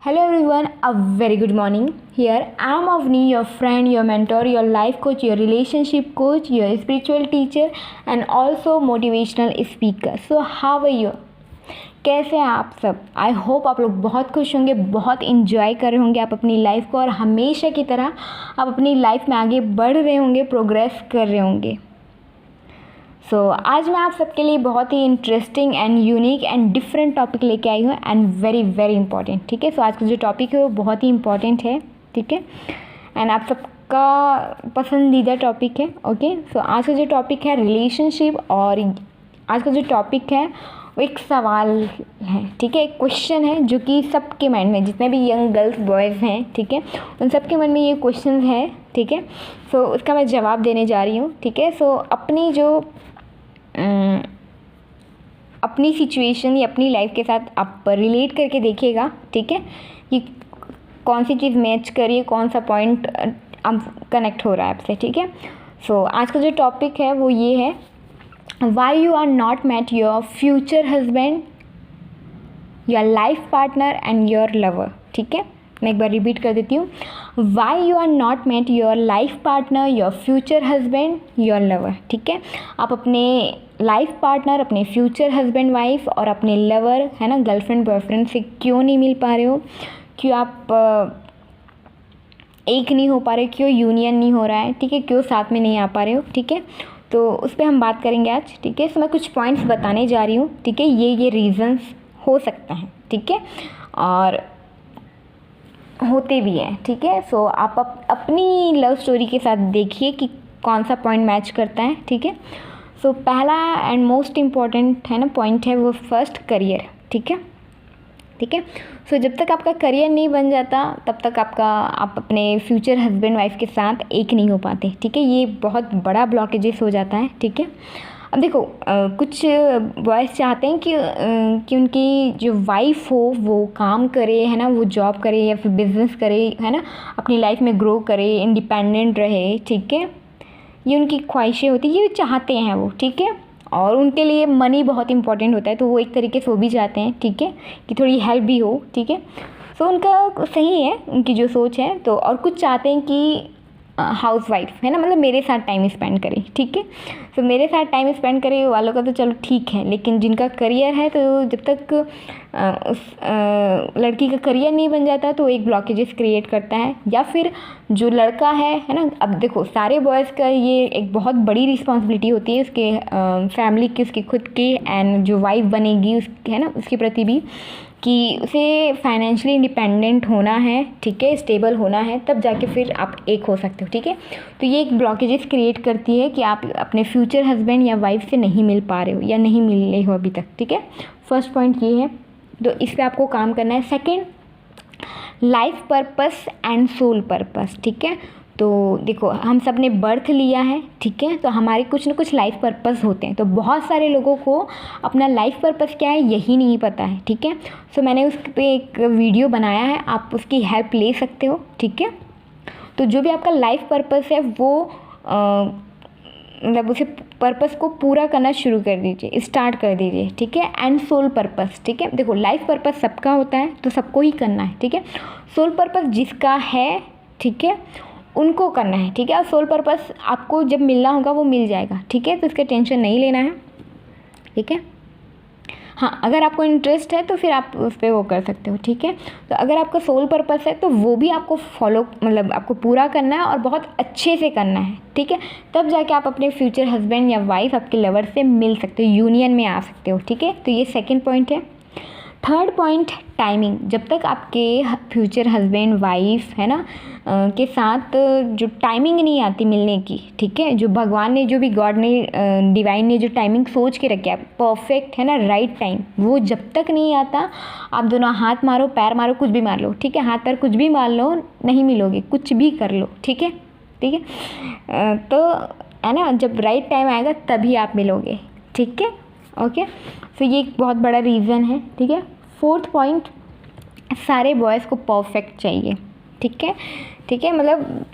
Hello everyone, a very good morning. Here I am Avni, your friend, your mentor, your life coach, your relationship coach, your spiritual teacher and also motivational speaker. So how are you? कैसे हैं आप सब? I hope आप लोग बहुत खुश होंगे, बहुत इन्जॉय कर रहे होंगे आप अपनी लाइफ को और हमेशा की तरह आप अपनी लाइफ में आगे बढ़ रहे होंगे, प्रोग्रेस कर रहे होंगे। आज मैं आप सबके लिए बहुत ही interesting and unique and different topic लेके आई हूँ एंड वेरी वेरी इंपॉर्टेंट। ठीक है, आज का जो टॉपिक है वो बहुत ही इंपॉर्टेंट है। ठीक है, एंड आप सबका पसंदीदा टॉपिक है। ओके, आज का जो टॉपिक है रिलेशनशिप और आज का जो टॉपिक है वो एक सवाल है। ठीक है, एक क्वेश्चन है जो कि सबके माइंड में, जितने भी यंग गर्ल्स बॉयज़ हैं, ठीक है, उन सबके मन में ये क्वेश्चन है। ठीक है, उसका मैं जवाब देने जा रही हूँ। ठीक है, अपनी जो अपनी सिचुएशन या अपनी लाइफ के साथ आप रिलेट करके देखिएगा। ठीक है, कि कौन सी चीज़ मैच करिए, कौन सा पॉइंट कनेक्ट हो रहा है आपसे। ठीक है, आज का जो टॉपिक है वो ये है, why you are not met your future husband, your life partner and your lover. ठीक है, मैं एक बार रिपीट कर देती हूँ, why you are not met your life partner, your future husband, your lover. ठीक है, आप अपने लाइफ पार्टनर, अपने फ्यूचर हस्बैंड वाइफ और अपने लवर, है ना, गर्लफ्रेंड बॉयफ्रेंड से क्यों नहीं मिल पा रहे हो, क्यों आप एक नहीं हो पा रहे, क्यों यूनियन नहीं हो रहा है। ठीक है, क्यों साथ में नहीं आ पा रहे हो। ठीक है, उस पर हम बात करेंगे आज। ठीक है, मैं कुछ पॉइंट्स बताने जा रही हूँ। ठीक है, ये रीज़न्स हो सकता है। ठीक है, और होते भी हैं। ठीक है, आप अपनी लव स्टोरी के साथ देखिए कि कौन सा पॉइंट मैच करता है। ठीक है, पहला एंड मोस्ट इम्पॉर्टेंट है ना पॉइंट है वो फर्स्ट करियर। ठीक है, ठीक है, जब तक आपका करियर नहीं बन जाता तब तक आप अपने फ्यूचर हस्बैंड वाइफ के साथ एक नहीं हो पाते। ठीक है, ये बहुत बड़ा ब्लॉकेजेस हो जाता है। ठीक है, अब देखो, कुछ बॉयज़ चाहते हैं कि उनकी जो वाइफ हो वो काम करे, है ना, वो जॉब करे या फिर बिज़नेस करे, है ना, अपनी लाइफ में ग्रो करे, इंडिपेंडेंट रहे। ठीक है, ये उनकी ख्वाहिशें होती है, ये चाहते हैं वो। ठीक है, और उनके लिए मनी बहुत इंपॉर्टेंट होता है, तो वो एक तरीके से वो भी चाहते हैं। ठीक है, कि थोड़ी हेल्प भी हो। ठीक है, उनका सही है, उनकी जो सोच है। और कुछ चाहते हैं कि हाउस वाइफ, है ना, मतलब मेरे साथ टाइम स्पेंड करें। ठीक है, मेरे साथ टाइम स्पेंड करे वालों का तो चलो ठीक है, लेकिन जिनका करियर है, तो जब तक उस लड़की का करियर नहीं बन जाता तो एक ब्लॉकेजेस क्रिएट करता है। या फिर जो लड़का है ना, अब देखो सारे बॉयज़ का ये एक बहुत बड़ी रिस्पॉन्सिबिलिटी होती है उसके फैमिली की, उसकी खुद की, एंड जो वाइफ बनेगी उसकी, है ना, उसके प्रति भी, कि उसे फाइनेंशियली इंडिपेंडेंट होना है। ठीक है, स्टेबल होना है, तब जाके फिर आप एक हो सकते हो। ठीक है, ये एक ब्लॉकेजेस क्रिएट करती है कि आप अपने फ्यूचर हस्बैंड या वाइफ से नहीं मिल पा रहे हो या नहीं मिले हो अभी तक। ठीक है, फर्स्ट पॉइंट ये है, तो इस पर आपको काम करना है। Second, life purpose and soul purpose. ठीक है, देखो हम सब ने बर्थ लिया है। ठीक है, तो हमारे कुछ ना कुछ लाइफ पर्पस होते हैं। तो बहुत सारे लोगों को अपना लाइफ पर्पस क्या है यही नहीं पता है। ठीक है, मैंने उस पर एक वीडियो बनाया है, आप उसकी हेल्प ले सकते हो। ठीक है, जो भी आपका लाइफ पर्पस है वो मतलब उसे पर्पस को पूरा करना शुरू कर दीजिए, स्टार्ट कर दीजिए। ठीक है, एंड सोल पर्पस। ठीक है, देखो लाइफ पर्पस सबका होता है तो सबको ही करना है। ठीक है, सोल पर्पस जिसका है, ठीक है, उनको करना है। ठीक है, और सोल पर्पस आपको जब मिलना होगा वो मिल जाएगा। ठीक है, तो इसका टेंशन नहीं लेना है। ठीक है, हाँ, अगर आपको इंटरेस्ट है तो फिर आप उस पर वो कर सकते हो। ठीक है, तो अगर आपका सोल पर्पस है तो वो भी आपको फॉलो, मतलब आपको पूरा करना है और बहुत अच्छे से करना है। ठीक है, तब जाके आप अपने फ्यूचर हस्बैंड या वाइफ, आपके लवर से मिल सकते हो, यूनियन में आ सकते हो। ठीक है, तो ये सेकेंड पॉइंट है। Third point, timing. जब तक आपके फ्यूचर हस्बैंड वाइफ, है ना, के साथ जो टाइमिंग नहीं आती मिलने की, ठीक है, जो भगवान ने, जो भी गॉड ने, डिवाइन ने जो टाइमिंग सोच के रखी है परफेक्ट, है ना, राइट टाइम, वो जब तक नहीं आता, आप दोनों हाथ मारो, पैर मारो, कुछ भी मार लो। ठीक है, हाथ पैर कुछ भी मार लो, नहीं मिलोगे, कुछ भी कर लो। ठीक है, ठीक है, है ना, जब राइट टाइम आएगा तभी आप मिलोगे। ठीक है, ओके, ये एक बहुत बड़ा रीज़न है। ठीक है, फोर्थ पॉइंट, सारे बॉयज़ को परफेक्ट चाहिए। ठीक है, ठीक है, मतलब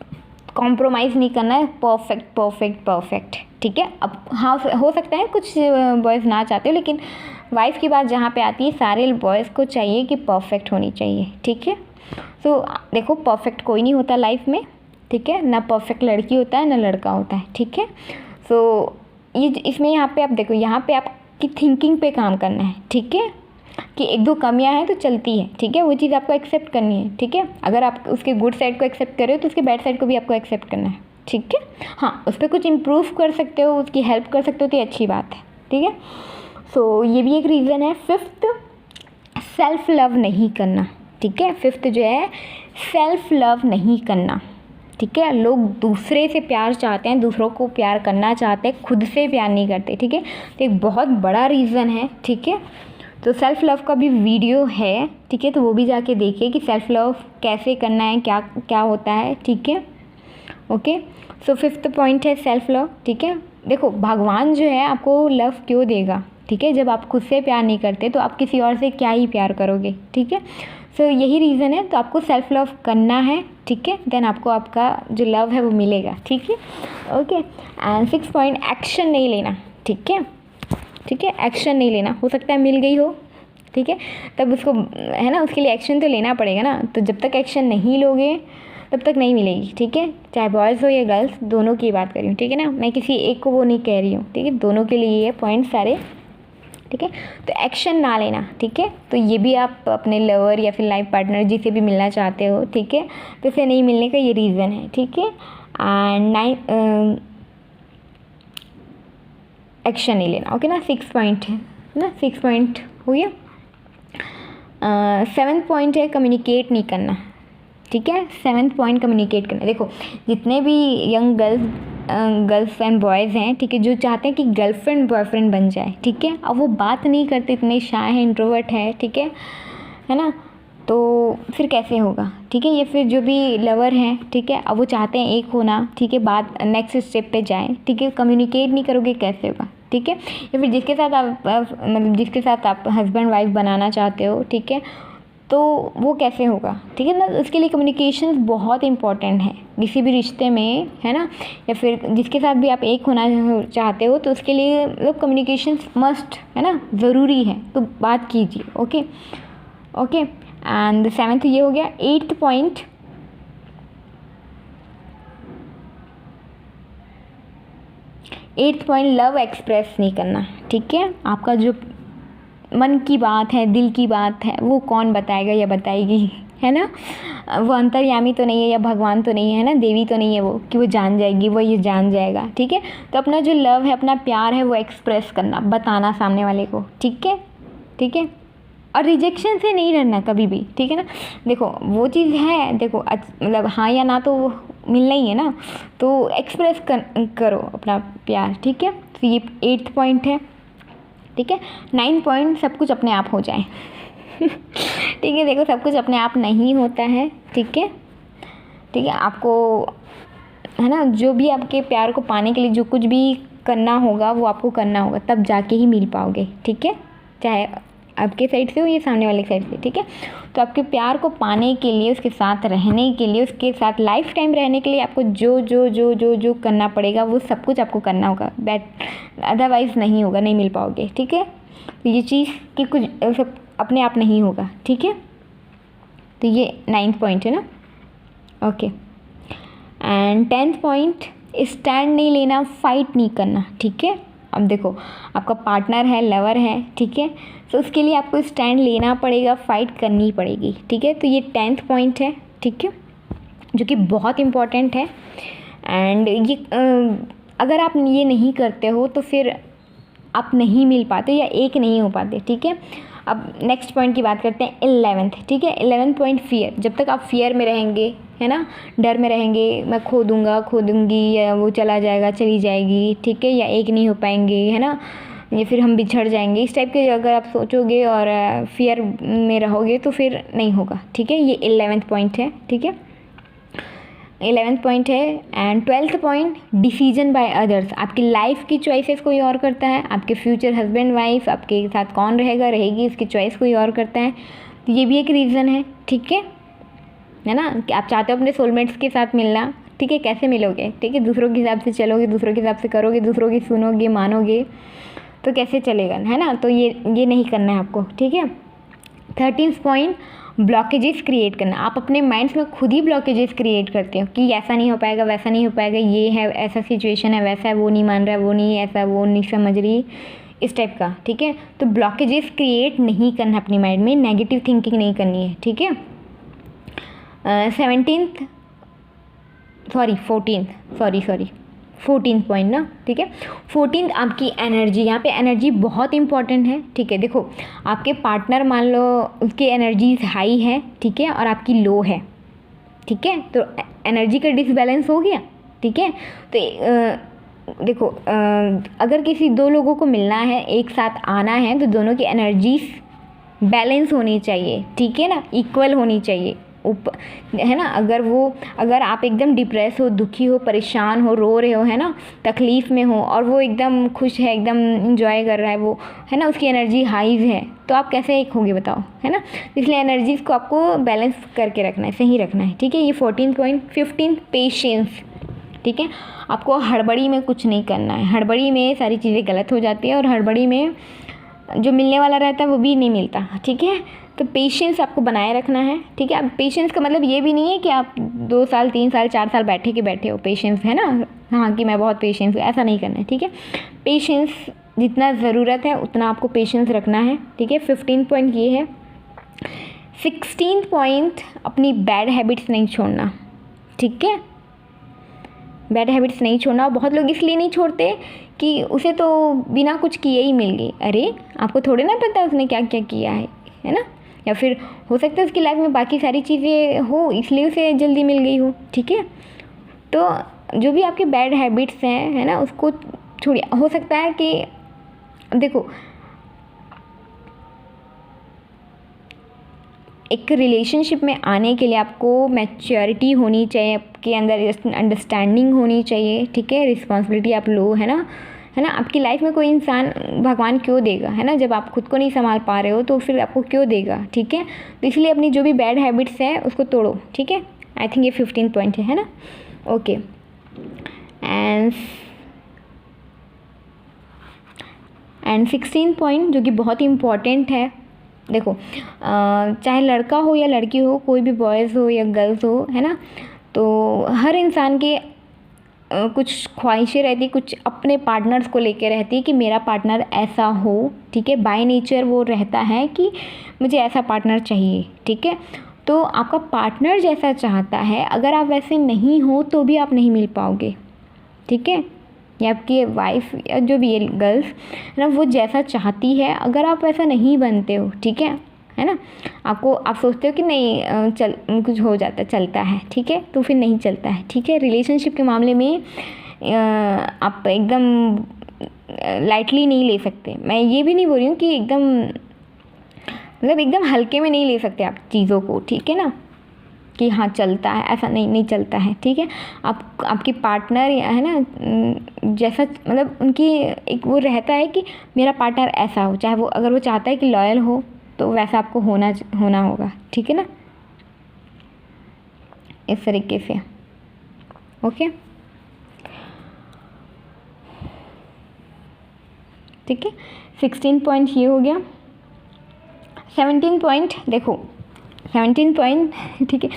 कॉम्प्रोमाइज़ नहीं करना है, परफेक्ट परफेक्ट परफेक्ट, ठीक है। अब हाँ हो सकता है कुछ बॉयज़ ना चाहते हो, लेकिन वाइफ की बात जहाँ पे आती है सारे बॉयज़ को चाहिए कि परफेक्ट होनी चाहिए, ठीक है। तो देखो परफेक्ट कोई नहीं होता लाइफ में, ठीक है, ना परफेक्ट लड़की होता है ना लड़का होता है, ठीक है। सो ये इसमें यहाँ पे आप देखो, यहाँ पे आपकी थिंकिंग पे काम करना है, ठीक है, कि एक दो कमियां हैं तो चलती है, ठीक है, वो चीज़ आपको एक्सेप्ट करनी है, ठीक है। अगर आप उसके गुड साइड को एक्सेप्ट कर रहे हो तो उसके बैड साइड को भी आपको एक्सेप्ट करना है, ठीक है। हाँ, उस पर कुछ इम्प्रूव कर सकते हो, उसकी हेल्प कर सकते हो तो ये अच्छी बात है, ठीक है। सो ये भी एक रीज़न है। फिफ्थ, सेल्फ लव नहीं करना, ठीक है। फिफ्थ जो है सेल्फ लव नहीं करना, ठीक है। लोग दूसरे से प्यार चाहते हैं, दूसरों को प्यार करना चाहते हैं, खुद से प्यार नहीं करते, ठीक है। तो एक बहुत बड़ा रीज़न है, ठीक है। तो सेल्फ़ लव का भी वीडियो है, ठीक है, तो वो भी जाके देखिए कि सेल्फ़ लव कैसे करना है, क्या क्या होता है, ठीक है। ओके, सो फिफ्थ पॉइंट है सेल्फ़ लव, ठीक है। देखो भगवान जो है आपको लव क्यों देगा, ठीक है। जब आप खुद से प्यार नहीं करते तो आप किसी और से क्या ही प्यार करोगे, ठीक है। सो यही रीज़न है, तो आपको सेल्फ़ लव करना है, ठीक है, देन आपको आपका जो लव है वो मिलेगा, ठीक है। Okay, and six point, action नहीं लेना, ठीक है, ठीक है, एक्शन नहीं लेना। हो सकता है मिल गई हो, ठीक है, तब उसको है ना, उसके लिए एक्शन तो लेना पड़ेगा ना। तो जब तक एक्शन नहीं लोगे तब तक नहीं मिलेगी, ठीक है। चाहे बॉयज़ हो या गर्ल्स, दोनों की बात कर रही हूँ, ठीक है ना, मैं किसी एक को वो नहीं कह रही हूँ, ठीक है, दोनों के लिए ये पॉइंट सारे, ठीक है। तो एक्शन ना लेना, ठीक है, तो ये भी आप अपने लवर या फिर लाइफ पार्टनर जिसे भी मिलना चाहते हो, ठीक है, तो इसे नहीं मिलने का ये रीज़न है, ठीक है। एंड एक्शन नहीं लेना, ओके ना, 6 पॉइंट है ना, 6 पॉइंट हो गया। 7th पॉइंट है कम्युनिकेट नहीं करना, ठीक है। 7th पॉइंट कम्युनिकेट करना। देखो जितने भी यंग गर्ल्स एंड बॉयज़ हैं, ठीक है, जो चाहते हैं कि गर्लफ्रेंड बॉयफ्रेंड बन जाए, ठीक है, अब वो बात नहीं करते, इतने शाय हैं, इंट्रोवर्ट है, ठीक है ना, तो फिर कैसे होगा, ठीक है। ये फिर जो भी लवर हैं, ठीक है, अब वो चाहते हैं एक होना, ठीक है, बात नेक्स्ट स्टेप पे जाएं, ठीक है, कम्युनिकेट नहीं करोगे कैसे होगा, ठीक है। या फिर जिसके साथ आप मतलब जिसके साथ आप हस्बैंड वाइफ बनाना चाहते हो, ठीक है, तो वो कैसे होगा, ठीक है ना। उसके लिए कम्युनिकेशन बहुत इंपॉर्टेंट है किसी भी रिश्ते में, है ना, या फिर जिसके साथ भी आप एक होना चाहते हो तो उसके लिए मतलब कम्युनिकेशन मस्ट है ना, ज़रूरी है, तो बात कीजिए, ओके ओके। एंड 7th ये हो गया। 8th पॉइंट, लव एक्सप्रेस नहीं करना, ठीक है। आपका जो मन की बात है, दिल की बात है, वो कौन बताएगा या बताएगी, है ना। वो अंतर्यामी तो नहीं है या भगवान तो नहीं है ना, देवी तो नहीं है वो कि वो जान जाएगी, वो ये जान जाएगा, ठीक है। तो अपना जो लव है, अपना प्यार है, वो एक्सप्रेस करना, बताना सामने वाले को, ठीक है, ठीक है। और रिजेक्शन से नहीं डरना कभी भी, ठीक है ना। देखो वो चीज़ है, देखो मतलब हाँ या ना तो मिलना ही है ना, तो एक्सप्रेस करो अपना प्यार, ठीक है। तो ये 8th पॉइंट है, ठीक है। 9th पॉइंट, सब कुछ अपने आप हो जाए ठीक है। देखो सब कुछ अपने आप नहीं होता है, ठीक है, ठीक है। आपको है ना, जो भी आपके प्यार को पाने के लिए जो कुछ भी करना होगा वो आपको करना होगा, तब जाके ही मिल पाओगे, ठीक है, चाहे आपके साइड से हो या सामने वाले साइड से, ठीक है। तो आपके प्यार को पाने के लिए, उसके साथ रहने के लिए, उसके साथ लाइफ टाइम रहने के लिए आपको जो जो जो जो जो करना पड़ेगा वो सब कुछ आपको करना होगा, अदरवाइज़ नहीं होगा, नहीं मिल पाओगे, ठीक है। तो ये चीज़ कि कुछ सब अपने आप नहीं होगा, ठीक है। तो ये 9th पॉइंट है ना, okay. And 10th point, stand नहीं लेना, फाइट नहीं करना, ठीक है। अब देखो आपका पार्टनर है, लवर है, ठीक है, तो उसके लिए आपको स्टैंड लेना पड़ेगा, फाइट करनी पड़ेगी, ठीक है। तो ये 10th पॉइंट है, ठीक है, जो कि बहुत इम्पॉर्टेंट है। एंड ये अगर आप ये नहीं करते हो तो फिर आप नहीं मिल पाते या एक नहीं हो पाते, ठीक है। अब नेक्स्ट पॉइंट की बात करते हैं, 11th, ठीक है। 11th point, fear. जब तक आप फियर में रहेंगे, है ना, डर में रहेंगे, मैं खो दूंगा, खो दूंगी, या वो चला जाएगा, चली जाएगी, ठीक है, या एक नहीं हो पाएंगे, है ना, या फिर हम बिछड़ जाएंगे, इस टाइप के अगर आप सोचोगे और फियर में रहोगे तो फिर नहीं होगा, ठीक है। ये 11th पॉइंट है, ठीक है, 11th पॉइंट है। And 12th point, decision by others. आपकी लाइफ की चॉइसेस कोई और करता है, आपके फ्यूचर हस्बैंड वाइफ, आपके साथ कौन रहेगा रहेगी, इसकी चॉइस कोई और करता है, तो ये भी एक रीज़न है, ठीक है ना, कि आप चाहते हो अपने सोलमेट्स के साथ मिलना, ठीक है, कैसे मिलोगे, ठीक है, दूसरों के हिसाब से चलोगे, दूसरों के हिसाब से करोगे, दूसरों की सुनोगे मानोगे तो कैसे चलेगा, है ना। तो ये नहीं करना है आपको, ठीक है। 13th पॉइंट, ब्लॉकेजेस क्रिएट करना। आप अपने माइंड्स में खुद ही ब्लॉकेजेस क्रिएट करते हो कि ऐसा नहीं हो पाएगा, वैसा नहीं हो पाएगा, ये है, ऐसा सिचुएशन है, वैसा है, वो नहीं मान रहा है, वो नहीं ऐसा, वो नहीं समझ रही, इस टाइप का, ठीक है। तो ब्लॉकेजेस क्रिएट नहीं करना अपनी माइंड में, नेगेटिव थिंकिंग नहीं करनी है, ठीक है। 14th पॉइंट ना, ठीक है। 14th आपकी एनर्जी, यहाँ पे एनर्जी बहुत इंपॉर्टेंट है, ठीक है। देखो आपके पार्टनर मान लो उसकी एनर्जीज हाई है, ठीक है, और आपकी लो है, ठीक है, तो एनर्जी का डिसबैलेंस हो गया, ठीक है। तो देखो अगर किसी दो लोगों को मिलना है, एक साथ आना है, तो दोनों की एनर्जीज बैलेंस होनी चाहिए, ठीक है ना, इक्वल होनी चाहिए, है ना। अगर आप एकदम डिप्रेस हो, दुखी हो, परेशान हो, रो रहे हो, है ना, तकलीफ़ में हो, और वो एकदम खुश है, एकदम इंजॉय कर रहा है, वो है ना, उसकी एनर्जी हाई है, तो आप कैसे एक होगे बताओ, है ना। इसलिए एनर्जीज को आपको बैलेंस करके रखना है, सही रखना है, ठीक है। ये 14th पॉइंट। 15th पेशेंस, ठीक है। आपको हड़बड़ी में कुछ नहीं करना है, हड़बड़ी में सारी चीज़ें गलत हो जाती है, और हड़बड़ी में जो मिलने वाला रहता है वो भी नहीं मिलता, ठीक है। तो पेशेंस आपको बनाए रखना है, ठीक है। अब पेशेंस का मतलब ये भी नहीं है कि आप 2 साल 3 साल 4 साल बैठे हो, पेशेंस है ना, हाँ कि मैं बहुत पेशेंस हूँ, ऐसा नहीं करना है, ठीक है। पेशेंस जितना ज़रूरत है उतना आपको पेशेंस रखना है, ठीक है। 15 पॉइंट ये है। 16 पॉइंट, अपनी बैड हैबिट्स नहीं छोड़ना, ठीक है। बैड हैबिट्स नहीं छोड़ना। और बहुत लोग इसलिए नहीं छोड़ते कि उसे तो बिना कुछ किए ही मिल गई। अरे आपको थोड़े ना पता उसने क्या क्या किया है ना। या फिर हो सकता है उसकी लाइफ में बाकी सारी चीज़ें हो, इसलिए उसे जल्दी मिल गई हो, ठीक है। तो जो भी आपके बैड हैबिट्स हैं, है ना, उसको छोड़िए। हो सकता है कि देखो एक रिलेशनशिप में आने के लिए आपको मैच्योरिटी होनी चाहिए, आपके अंदर अंडरस्टैंडिंग होनी चाहिए, ठीक है। रिस्पॉन्सिबिलिटी आप लो, है ना। आपकी लाइफ में कोई इंसान भगवान क्यों देगा, है ना, जब आप खुद को नहीं संभाल पा रहे हो तो फिर आपको क्यों देगा, ठीक है। तो इसलिए अपनी जो भी बैड हैबिट्स है उसको तोड़ो, ठीक है। आई थिंक ये 15 पॉइंट है ना। ओके, एंड 16 पॉइंट जो कि बहुत ही इम्पॉर्टेंट है। देखो चाहे लड़का हो या लड़की हो, कोई भी बॉयज़ हो या गर्ल्स हो, है ना, तो हर इंसान के कुछ ख्वाहिशें रहती, कुछ अपने पार्टनर्स को लेके रहती है कि मेरा पार्टनर ऐसा हो, ठीक है। बाय नेचर वो रहता है कि मुझे ऐसा पार्टनर चाहिए, ठीक है। तो आपका पार्टनर जैसा चाहता है, अगर आप वैसे नहीं हो तो भी आप नहीं मिल पाओगे, ठीक है। या आपकी वाइफ या जो भी है गर्ल्स, है ना, वो जैसा चाहती है, अगर आप वैसा नहीं बनते हो, ठीक है ना, आप सोचते हो कि नहीं चल कुछ हो जाता चलता है, ठीक है, तो फिर नहीं चलता है, ठीक है। रिलेशनशिप के मामले में आप एकदम लाइटली नहीं ले सकते। मैं ये भी नहीं बोल रही हूँ कि एकदम मतलब एकदम हल्के में नहीं ले सकते आप चीज़ों को, ठीक है ना, कि हाँ चलता है, ऐसा नहीं चलता है, ठीक है। आपकी पार्टनर है ना, जैसा मतलब उनकी एक वो रहता है कि मेरा पार्टनर ऐसा हो, चाहे वो अगर वो चाहता है कि लॉयल हो तो वैसा आपको होना होगा, ठीक है ना, इस तरीके से। ओके, ठीक है। 16 पॉइंट ये हो गया। 17 पॉइंट देखो, 17 पॉइंट ठीक है।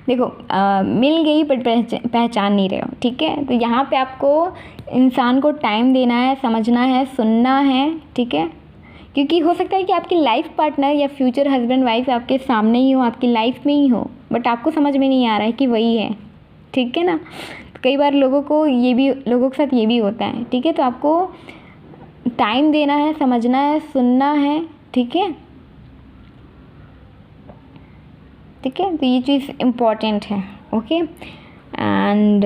देखो मिल गई बट पहचान नहीं रहे हो, ठीक है। तो यहाँ पे आपको इंसान को टाइम देना है, समझना है, सुनना है, ठीक है। क्योंकि हो सकता है कि आपकी लाइफ पार्टनर या फ्यूचर हस्बैंड वाइफ आपके सामने ही हो, आपकी लाइफ में ही हो, बट आपको समझ में नहीं आ रहा है कि वही है, ठीक है ना। तो कई बार लोगों के साथ ये भी होता है, ठीक है। तो आपको टाइम देना है, समझना है, सुनना है, ठीक है, ठीक है। तो ये चीज़ इम्पॉर्टेंट है, okay. And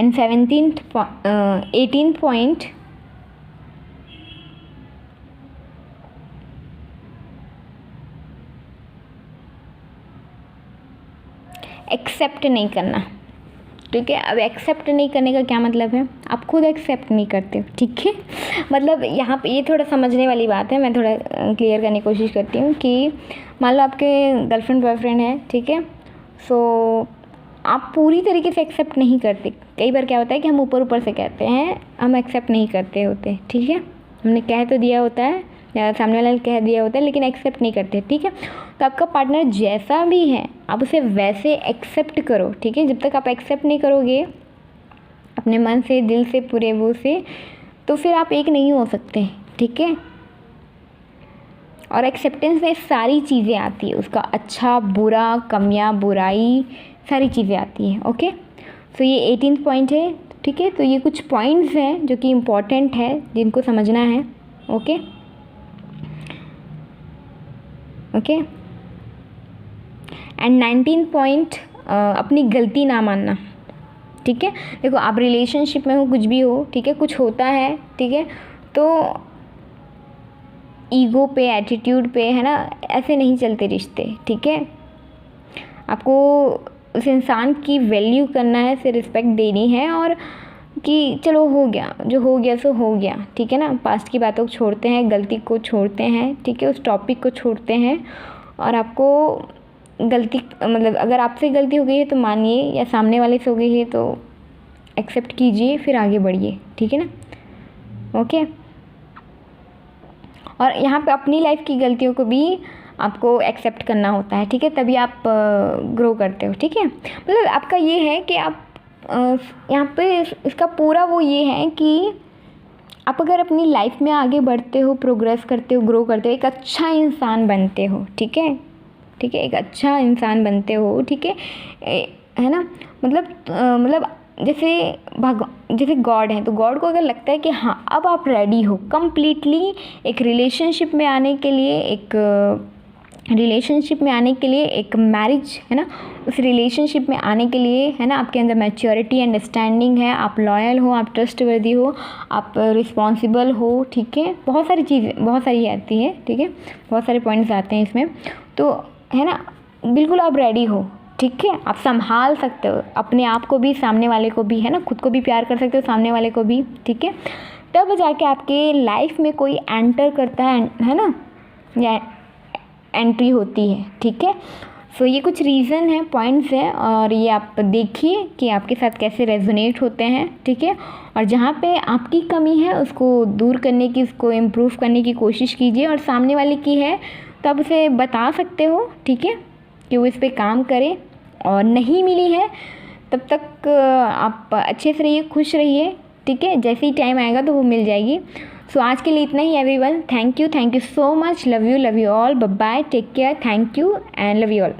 and 18th point, accept नहीं करना, ठीक है। अब एक्सेप्ट नहीं करने का क्या मतलब है, आप खुद एक्सेप्ट नहीं करते हो, ठीक है। मतलब यहाँ पे ये थोड़ा समझने वाली बात है, मैं थोड़ा क्लियर करने की कोशिश करती हूँ कि मान लो आपके गर्लफ्रेंड बॉयफ्रेंड है, ठीक है। सो आप पूरी तरीके से एक्सेप्ट नहीं करते। कई बार क्या होता है कि हम ऊपर ऊपर से कहते हैं, हम एक्सेप्ट नहीं करते होते, ठीक है। हमने कह तो दिया होता है या सामने वाले ने कह दिया होता है, लेकिन एक्सेप्ट नहीं करते, ठीक है। तो आपका पार्टनर जैसा भी है आप उसे वैसे एक्सेप्ट करो, ठीक है। जब तक आप एक्सेप्ट नहीं करोगे अपने मन से, दिल से, पूरे वो से, तो फिर आप एक नहीं हो सकते, ठीक है। और एक्सेप्टेंस में सारी चीज़ें आती है, उसका अच्छा बुरा, कमियां, बुराई, सारी चीज़ें आती हैं, ओके। सो ये 18th पॉइंट है, ठीक है। तो ये कुछ पॉइंट्स हैं जो कि इम्पॉर्टेंट है, जिनको समझना है, okay okay. And 19th point, अपनी गलती ना मानना, ठीक है। देखो आप रिलेशनशिप में हो, कुछ भी हो, ठीक है, कुछ होता है, ठीक है, तो ईगो पे, एटीट्यूड पे, है ना, ऐसे नहीं चलते रिश्ते, ठीक है। आपको उस इंसान की वैल्यू करना है, उसे रिस्पेक्ट देनी है, और कि चलो हो गया, जो हो गया सो हो गया, ठीक है ना। पास्ट की बातों को छोड़ते हैं, गलती को छोड़ते हैं, ठीक है, उस टॉपिक को छोड़ते हैं। और आपको गलती, मतलब अगर आपसे गलती हो गई है तो मानिए, या सामने वाले से हो गई है तो एक्सेप्ट कीजिए, फिर आगे बढ़िए, ठीक है ना, ओके। और यहाँ पे अपनी लाइफ की गलतियों को भी आपको एक्सेप्ट करना होता है, ठीक है, तभी आप ग्रो करते हो, ठीक है। मतलब आपका ये है कि आप यहाँ पे इसका पूरा वो ये है कि आप अगर अपनी लाइफ में आगे बढ़ते हो, प्रोग्रेस करते हो, ग्रो करते हो, एक अच्छा इंसान बनते हो, ठीक है, ठीक है, एक अच्छा इंसान बनते हो, ठीक है ना। मतलब जैसे गॉड है, तो गॉड को अगर लगता है कि हाँ अब आप रेडी हो कंप्लीटली एक रिलेशनशिप में आने के लिए, एक मैरिज, है ना, उस रिलेशनशिप में आने के लिए, है ना, आपके अंदर मैच्योरिटी, अंडरस्टैंडिंग है, आप लॉयल हो, आप ट्रस्टवर्दी हो, आप रिस्पॉन्सिबल हो, ठीक है। बहुत सारी चीज़ें, बहुत सारी आती है, ठीक है, बहुत सारे पॉइंट्स आते हैं इसमें, तो है ना, बिल्कुल आप रेडी हो, ठीक है। आप संभाल सकते हो अपने आप को भी, सामने वाले को भी, है ना, खुद को भी प्यार कर सकते हो, सामने वाले को भी, ठीक है। तब जाके आपके लाइफ में कोई एंटर करता है ना, या एंट्री होती है, ठीक है। सो ये कुछ रीज़न है, पॉइंट्स हैं, और ये आप देखिए कि आपके साथ कैसे रेजोनेट होते हैं, ठीक है। और जहाँ पे आपकी कमी है उसको दूर करने की, उसको इम्प्रूव करने की कोशिश कीजिए, और सामने वाले की है तो आप उसे बता सकते हो, ठीक है, कि वो इस पे काम करे। और नहीं मिली है तब तक आप अच्छे से रहिए, खुश रहिए, ठीक है, जैसे ही टाइम आएगा तो वो मिल जाएगी। सो आज के लिए इतना ही everyone, thank you so much, love you all, bye bye, take care, thank you and love you all.